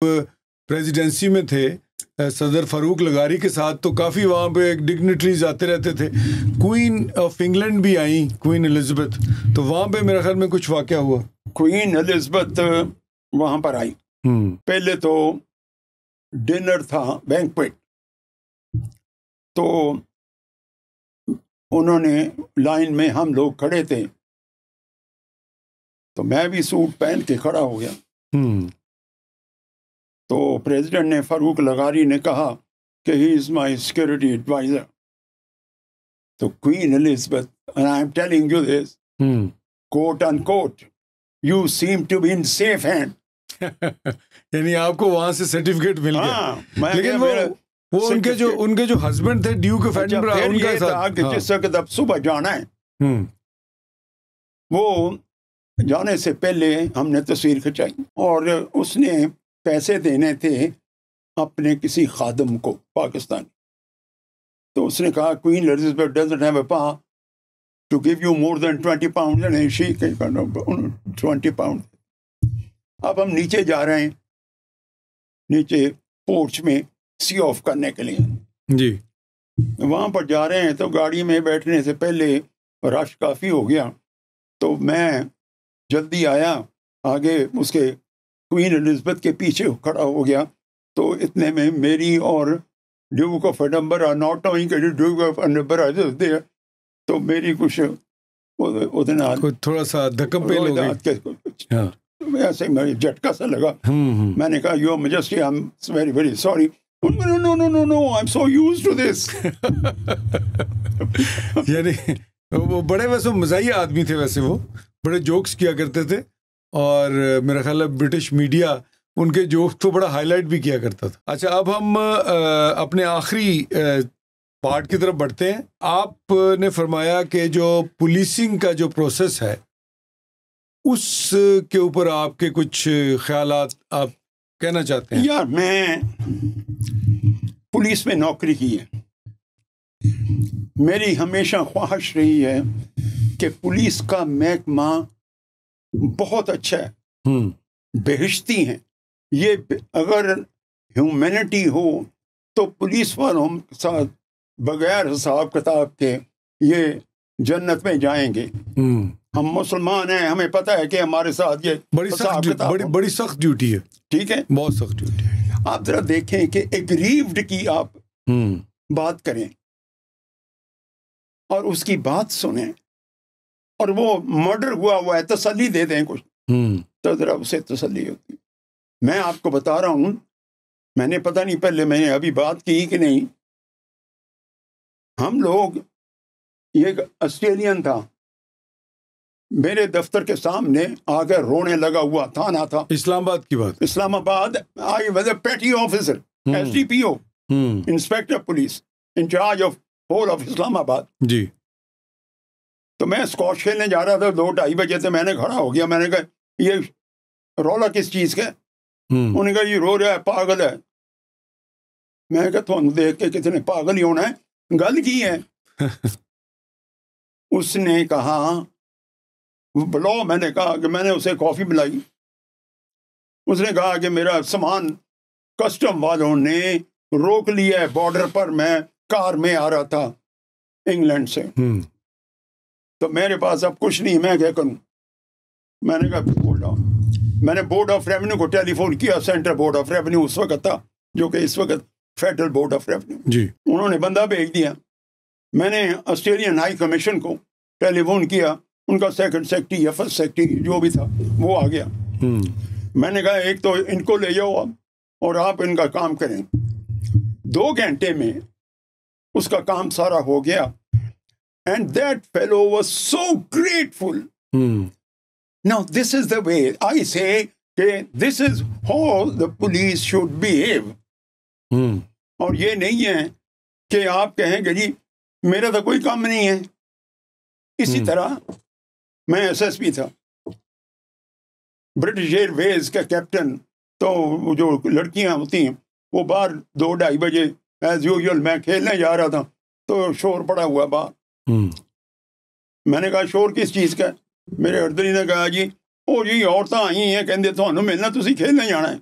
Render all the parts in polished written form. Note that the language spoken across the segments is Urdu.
پریزیڈنسی میں تھے صدر فاروق لغاری کے ساتھ، تو کافی وہاں پہ ڈگنیٹریز آتے رہتے تھے. کوئین آف انگلینڈ بھی آئیں، کوئین الزبتھ، تو وہاں پہ میرے خیال میں کچھ واقعہ ہوا. کوئین الزبتھ وہاں پر آئی. پہلے تو ڈنر تھا، بینکویٹ، تو انہوں نے لائن میں، ہم لوگ کھڑے تھے تو میں بھی سوٹ پہن کے کھڑا ہو گیا. تو پریزیڈنٹ نے، فاروق لغاری نے کہا کہ ہی از مائی سیکورٹی ایڈوائزر. تو queen Elizabeth, and I am telling you this, quote unquote, you seem to be in safe hand. یعنی آپ کو وہاں سے سرٹیفکیٹ مل گیا. لیکن وہ ان کے جو ہسبینڈ تھے ڈیوک آف ایڈنبرا، ان کا تھا کہ جس وقت اب صبح جانا ہے، وہ جانے سے پہلے ہم نے تصویر کھنچائی، اور اس نے پیسے دینے تھے اپنے کسی خادم کو پاکستانی. تو اس نے کہا queen Elizabeth doesn't have a power to give you more than 20 pounds, and she can 20 pounds. اب ہم نیچے جا رہے ہیں، نیچے پورچ میں سی آف کرنے کے لیے جی، وہاں پر جا رہے ہیں. تو گاڑی میں بیٹھنے سے پہلے رش کافی ہو گیا، تو میں جلدی آیا آگے، اس کے کوئین الزبتھ کے پیچھے کھڑا ہو گیا. تو اتنے میں میری اور Duke of Edinburgh, not knowing کہ Duke of Edinburgh is there, تو میری کچھ تھوڑا سا دھکم پہ ایسے مجھے جھٹکا سا لگا. میں نے کہا your majesty I am very very sorry. No, I'm so used to this. یعنی وہ بڑے ویسے مزاحیہ آدمی تھے، ویسے وہ بڑے جوکس کیا کرتے تھے، اور میرا خیال ہے برٹش میڈیا ان کے جوکس تو بڑا ہائی لائٹ بھی کیا کرتا تھا. اچھا، اب ہم اپنے آخری پارٹ کی طرف بڑھتے ہیں. آپ نے فرمایا کہ جو پولیسنگ کا جو پروسیس ہے، اس کے اوپر آپ کے کچھ خیالات آپ کہنا چاہتے ہیں؟ یار، میں پولیس میں نوکری کی ہے، میری ہمیشہ خواہش رہی ہے کہ پولیس کا محکمہ بہت اچھا ہے، بہشتی ہیں. یہ اگر ہیومینٹی ہو تو پولیس والوں کے ساتھ بغیر حساب کتاب کے یہ جنت میں جائیں گے. ہم مسلمان ہیں، ہمیں پتہ ہے کہ ہمارے ساتھ یہ بڑی سخت ڈیوٹی ہے. ٹھیک ہے، بہت سخت ڈیوٹی ہے. آپ ذرا دیکھیں کہ ایگریوڈ کی آپ بات کریں اور اس کی بات سنیں، اور وہ مرڈر ہوا ہے تسلی دے دیں کچھ، تو ذرا اسے تسلی ہوتی. میں آپ کو بتا رہا ہوں، میں نے پتہ نہیں پہلے میں نے ابھی بات کی کہ نہیں، ہم لوگ، یہ آسٹریلین تھا میرے دفتر کے سامنے آ کے رونے لگا ہوا، تھانہ تھا اسلام آباد کی بات، اسلام آباد. آئی was a petty officer, S D P O, inspector police incharge of whole of Islamabad آباد. جی. تو میں اسکواش کھیلنے جا رہا تھا، 2-2:30 بجے سے میں نے کھڑا ہو گیا. میں نے کہا یہ رولا کس چیز کا؟ انہوں نے کہا یہ رو رہا ہے، پاگل ہے. میں نے کہا تو دیکھ کے کتنے پاگل ہی ہونا ہے، گل کی ہے. اس نے کہا بلاؤ. میں نے کہا کہ میں نے اسے کافی پلائی. اس نے کہا کہ میرا سامان کسٹم والوں نے روک لیا ہے بارڈر پر، میں کار میں آ رہا تھا انگلینڈ سے، تو میرے پاس اب کچھ نہیں، میں کیا کروں؟ میں نے کہا بول رہا ہوں. میں نے بورڈ آف ریونیو کو ٹیلی فون کیا، سینٹرل بورڈ آف ریونیو اس وقت تھا، جو کہ اس وقت فیڈرل بورڈ آف ریونیو. جی. انہوں نے بندہ بھیج دیا. میں نے آسٹریلین ہائی کمیشن کو ٹیلی فون کیا، ان کا سیکنڈ سیکرٹری یا فرسٹ سیکرٹری جو بھی تھا وہ آ گیا. میں نے کہا ایک تو ان کو لے جاؤ اور آپ ان کا کام کریں. 2 گھنٹے میں اس کا کام سارا ہو گیا. And that fellow was so grateful. Now this is the way I say, this is how the police should behave. اور یہ نہیں ہے کہ آپ کہیں کہ جی میرا تو کوئی کام نہیں ہے. اسی طرح میں ایس ایس پی تھا، برٹش ایئر ویز کا کیپٹن. تو جو لڑکیاں ہوتی ہیں وہ باہر 2-2:30 بجے ایز یوزول میں کھیلنے جا رہا تھا تو شور پڑا ہوا باہر. میں نے کہا شور کس چیز کا؟ میرے اردری نے کہا جی او جی عورتیں آئی ہیں کہندے تھانوں ملنا، تسی کھیلنے جانا ہے.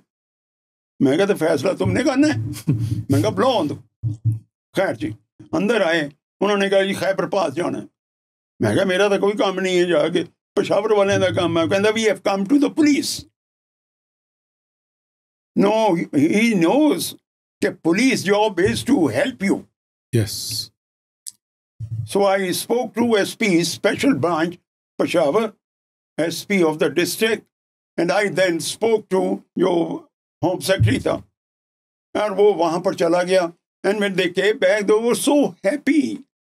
میں کہا تو فیصلہ تم نے کرنا ہے. میں کہا بلو آن دو. خیر جی اندر آئے, انہوں نے کہا جی خیبر پاس جانا ہے. میں کہا میرا تو کوئی کام نہیں ہے جا کے, پشاور والے کا کام ہے. کہندا we have come to the police. No he knows کہ police job is to help you. Yes. So I spoke to SP, Special Branch, Peshawar, SP of the district, and I then spoke to جو Home Secretary تھا, اور وہ وہاں پر چلا گیا. And when they came back, they were so happy.